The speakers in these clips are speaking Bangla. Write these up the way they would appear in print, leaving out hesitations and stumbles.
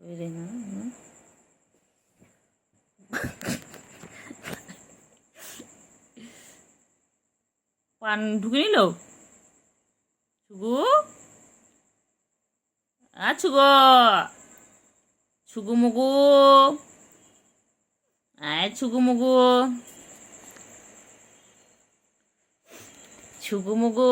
তৈরি না পান ঢুকে নিল ছুগু ছুগো ছুগু মুগু ছুগু মুগু ছুগু মুগু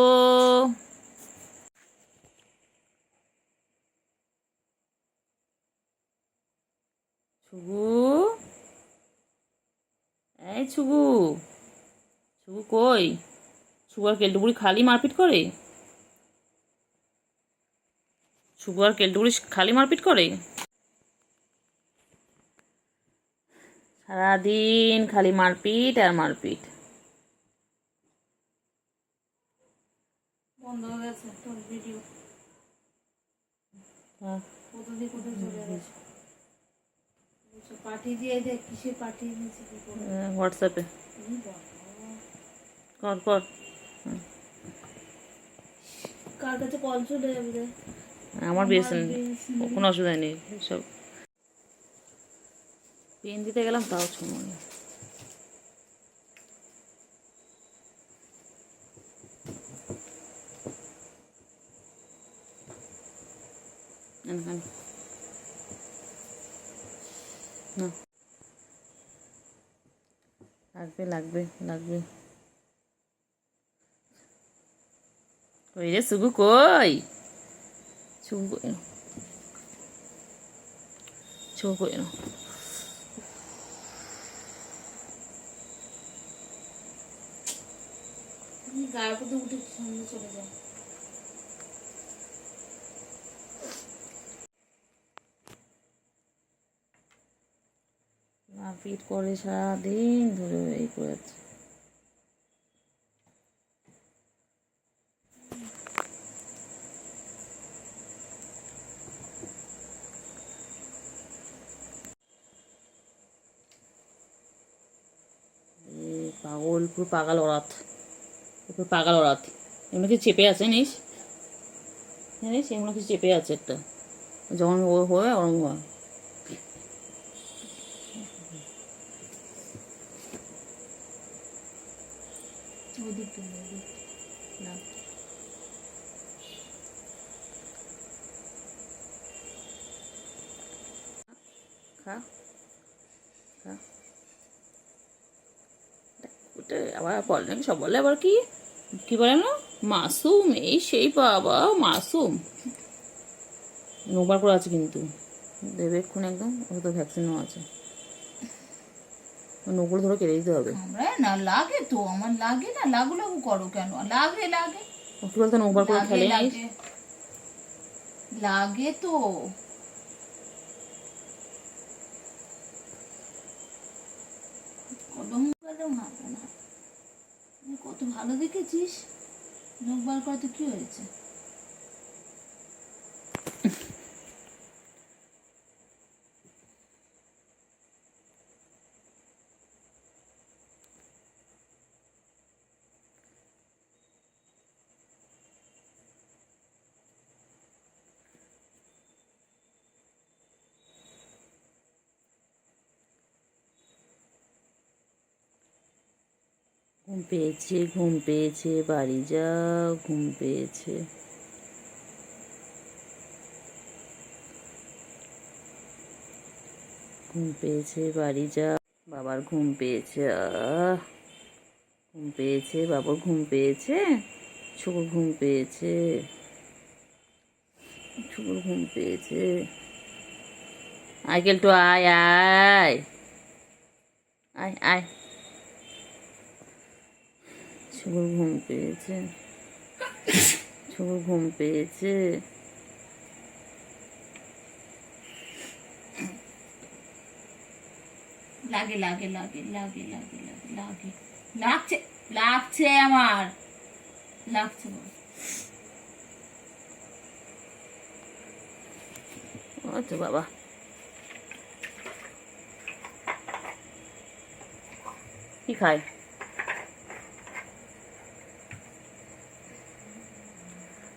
ছুগু ছুগু ছুগু কই ছুগু আর কেলটুকুড়ি খালি মারপিট করে ছুগু আর কেলটুকুড়ি খালি মারপিট করে সারাদিন খালি মারপিট আর মারপিট। বন্ধ হয়ে গেছে তোর ভিডিও। কোথা দিয়ে কোথায় চলে গেছে পাঠিয়ে দিয়ে দেখ কিসে পাঠিয়ে দিয়েছে হোয়াটসঅ্যাপে কর কর কার কাছে কল চলে যাবে আমার বেশ কোনো অসুবিধা নেই সব পেন দিতে গেলাম তাও সময় লাগবে লাগবে লাগবে কই রে সুগু কই ছুগু কই ছুগু কই গায়ের মধ্যে উঠে সামনে চলে যায় মারপিট করে সারাদিন ধরে এই করে যাচ্ছে পাগল পুরো পাগল ওরাত পুরো পাগল ওরাত এমন কিছু চেপে আছে নিস জানিস এমন কিছু চেপে আছে একটা যখন ও হয় ওরম হয় খা খা ওটা আবার বলে নাকি সব বলে আবার কি কি বলে না মাসুম এই সেই বাবা মাসুম নোবার করে আছে কিন্তু দেবে এক্ষুনি একদম ওটা তো ভ্যাকসিনও আছে নোগুলো ধরে কেটে দিতে হবে না লাগে তো আমার লাগে না লাগু লাগু করো কেন লাগে লাগে কি বলতো নোবার করে খেলে লাগে তো কদম গেলেও হবে না কত ভালো দেখেছিস নখ বার করে তো কি হয়েছে ঘুম পেয়েছে বাড়ি যাও ঘুম পেয়েছে বাড়ি যাও বাবার ঘুম পেয়েছে ঘুম পেয়েছে বাবার ঘুম পেয়েছে ছুকুর ঘুম পেয়েছে আয় কেলটু আয় আয় আয় আয় ছুকুর ঘুম পেয়েছে লাগে লাগে লাগে লাগে লাগে লাগে লাগে লাগছে লাগছে আমার লাগছে আচ্ছা বাবা কি খায়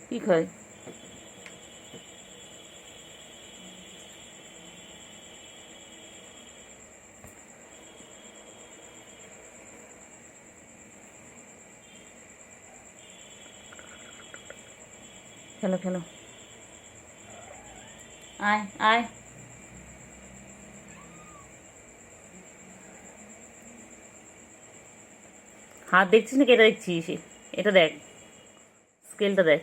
কি খায় খেলো খেলো, আয় আয়। হাত দেখছিস নাকি এটা দেখছিস? এটা দেখ, স্কেলটা দেখ।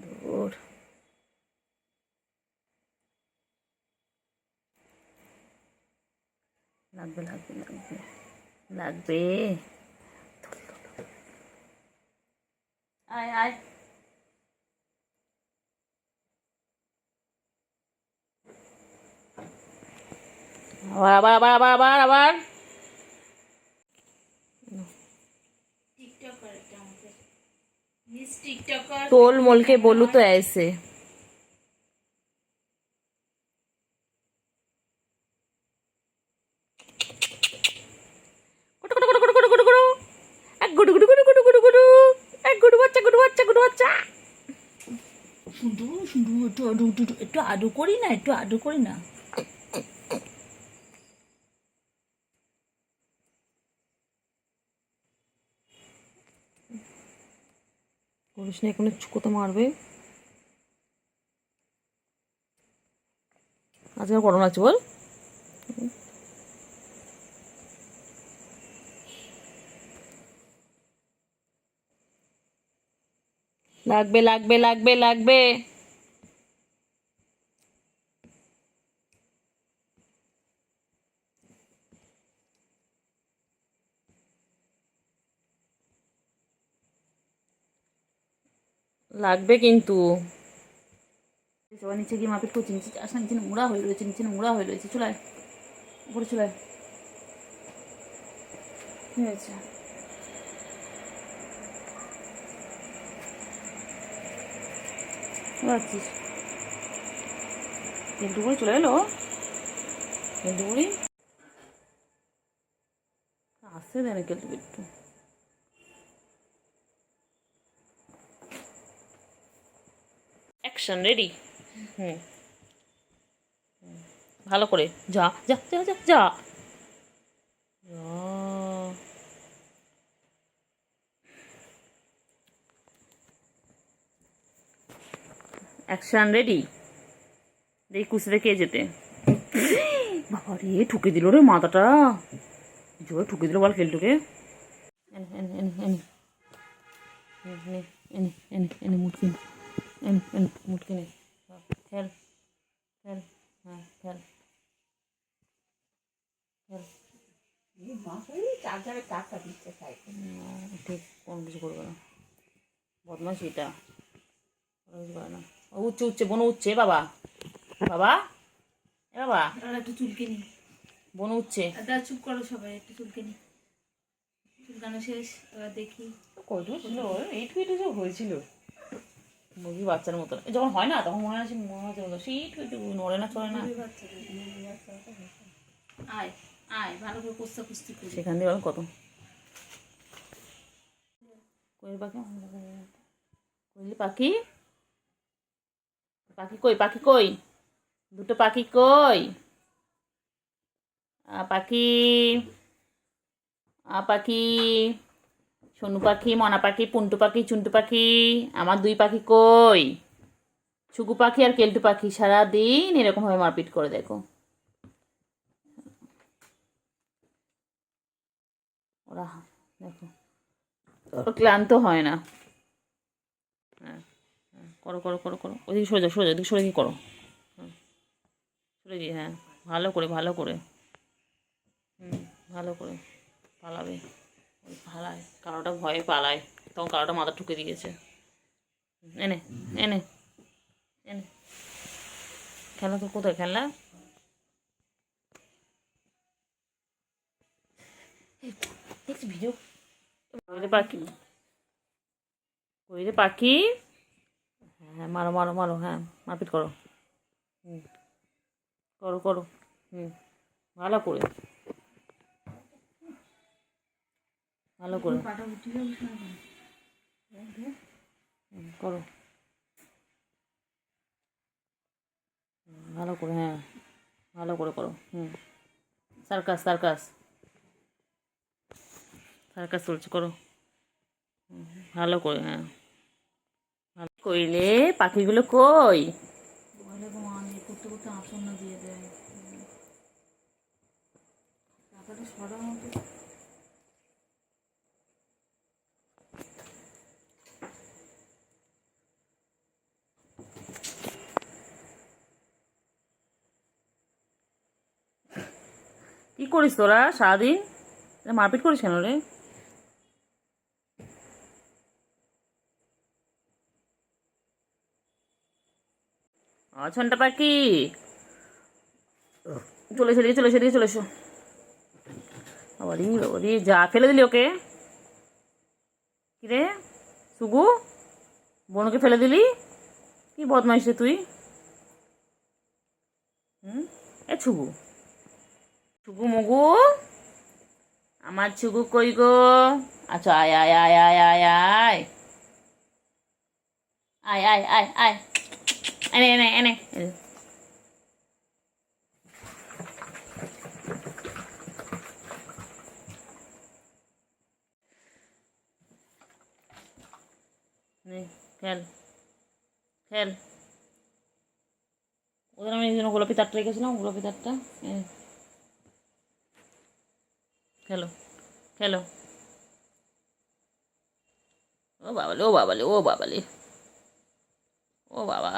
ধুর, লাগবে লাগবে লাগবে লাগবে। আয় আয়। আবার আবার আবার আবার আবার আবার। টিকটকার এটা আমাদের মিস টিকটকার। তোল মোলকে बोलू तो ऐसे। গুটু গুটু গুটু গুটু গুটু গুটু, এক গুটু গুটু গুটু গুটু গুটু গুটু, এক গুটু বাচ্চা গুটু বাচ্চা গুটু বাচ্চা। শুধু শুধু একটু আডু একটু আডু করি না, একটু আডু করি না। করিস না, এখানে কোথা মারবে। আজকে আর গরম লাগছে বল। লাগবে লাগবে লাগবে লাগবে। লাগবে কিন্তু। সবাই নিচে গিয়ে মাপিট করছি, নিচে আসা, নিচে নোংরা হয়ে রয়েছে, নিচে নোংরা হয়ে রয়েছে। চলে আয় উপরে, চলে আয়। কি হয়েছে? যাচ্ছিস কেলটুকুড়ি চলে এলো, কেলটুকুড়ি আসতে দেয় না কেলটুকুড়ি একটু। Action ready. হুম, ভালো করে যা যা যা যা যা। Action ready. দেখি কুচি কে যেতে। বাবা রে, ঠুকে দিল রে মাথাটা, জোরে ঠুকে দিল বল কেলটুকে। এনে এনে এনে এনে এনে এনে এনে এনে মুটকি নে, এনে এনে মুটকি নে। খেল খেল, হ্যাঁ খেল খেল। চার্জারে কাটটা দিচ্ছে তাই ঠিক, কোনো কিছু করবে না, বদমাস এটা, কোনো কিছু করে না। ও উঠছে উঠছে, বোন উঠছে বাবা, বাবা এ বাবা, একটু চুলকে নি। বোন উঠছে। দাদা চুপ করো সবাই, একটু চুলকে নি। চুলকানো শেষ, এবার দেখি। কয়টু ছিল এইটু এইটু সব হয়েছিল, মুরগি বাচ্চার মতো যখন হয় না তখন মনে হয় মনে হচ্ছে মতো সেই একটু একটু নড়ে না চড়ে না। আয় আয়, ভালো করে কুস্তা কুস্তি করি। সেখান দিয়ে বলো কত কোয়েল পাখি, কোয়েল পাখি, পাখি কই, পাখি কই, দুটো পাখি কই, পাখি, পাখি, সোনু পাখি, মনা পাখি, পুন্টু পাখি, চুন্টু পাখি, আমার দুই পাখি কই, ছুকু পাখি আর কেলটু পাখি সারাদিন এরকম ভাবে মারপিট করে দেখো। ওরা দেখো, ওরা ক্লান্ত হয় না। হ্যাঁ করো করো করো করো, ওইদিকে সরে যাও, সরে যাও, ওদিকে সরে গিয়ে করো। সরে গিয়ে, হ্যাঁ ভালো করে ভালো করে, ভালো করে পালাবে। ওই পালায়, কারোটা ভয়ে পালায়, তখন কারোটা মাথা ঠুকে দিয়েছে। এনে এনে এনে খেলা তো কোথায় খেলা? দেখছি ভিডিও। কইরে পাখি, কইরে পাখি, হ্যাঁ মারো মারো মারো, হ্যাঁ মারপিট করো, হুম করো করো, হুম ভালো করে, ভালো করে করো, ভালো করে, হ্যাঁ ভালো করে করো, সার্কাস সার্কাস। সার্কাস চলছে, করো ভালো করে। হ্যাঁ, ভালো কইলে। পাখিগুলো কই? বলে গো মা, আমি করতে করতে আসন্ন দিয়ে দেয়। টাকাটা সরার মতো। কি করিস তোরা সারাদিন? মারপিট করিস কেন রে? ছন্টা পাখি, চলে এসো, চলে এসো, চলে এসো। বাবারি বাবারি, যা ফেলে দিলি ওকে। কিরে সুগু, বোনকে ফেলে দিলি? কি বদমাইশ রে তুই। এ ছুগু, ছুগু মগু, আমার ছুগু কই গো? আচ্ছা, আয় আয় আয় আয় আয় আয় আয় আয় আয় আয়, এনে এনে এনে এনে। নে, খেল খেল। ওদের আমি এই জন্য গোলাপি তারটা রেখেছিলাম, গোলাপি তারটা। খেলো খেলো। ও বাবালে, ও বাবালে, ও বাবালে, ও বাবা।